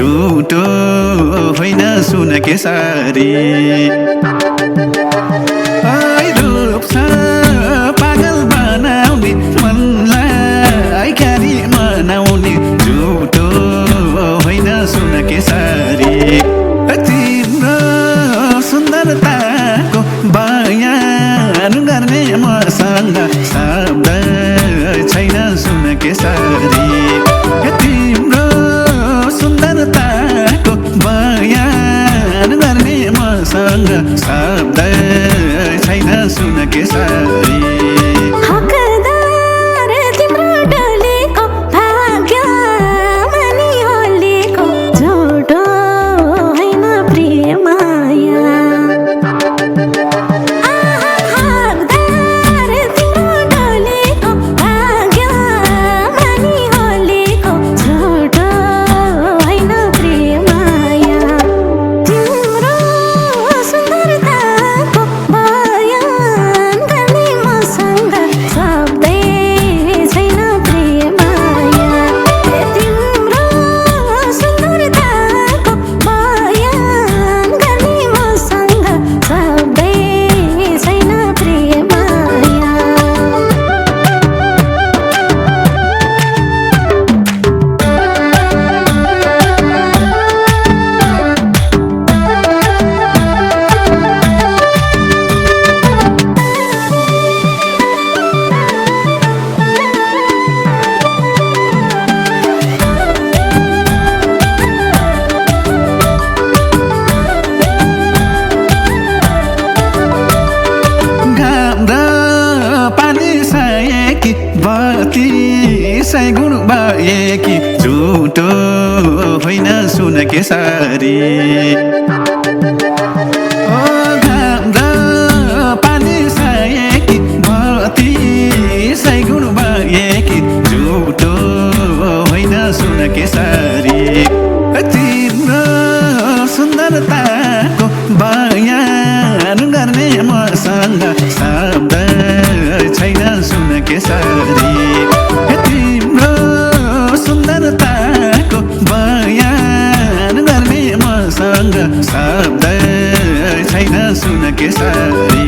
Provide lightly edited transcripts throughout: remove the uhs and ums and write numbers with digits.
झुटो होइन सुन केसरी रूप छ पागल बनाउने मनलाई ख्यारी मनाउने झुटो होइन सुन केसरी तिम्रो सुन्दरताको बयान गर्ने मसँग शब्द छैन सुन केसरी तिम्रो सुन्दरताको बयान गर्ने मसँग शब्द छैन सुन केसरी सय गुण भएकी झुटो होइन सुन केसरी घाम र पानी सयकी बत्ती सय गुण भएकी झुटो होइन सुन केसरी तिम्रो सुन्दरताको बयान गर्ने मसँग शब्द छैन सुन केसरी सुन्दरताको बयान गर्ने मसँग शब्द छैन सुन केसरी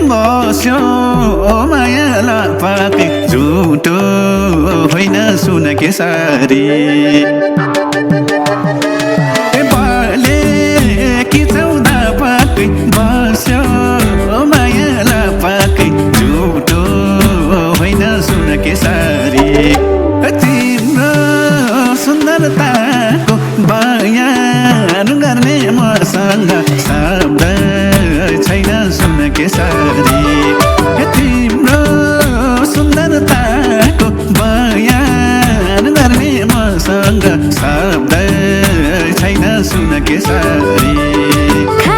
बस्यो मायाला पाके झुटो होइन सुन केसरी बाले किचौदा पाके बस्यो मायाला पाके झुटो होइन सुन केसरी तिम्रो सुन्दरताको बयान गर्ने मसँग शब्द छैन सुन केसरी तिम्रो सुन्दरताको बयान गर्ने मसँग शब्द छैन सुन केसरी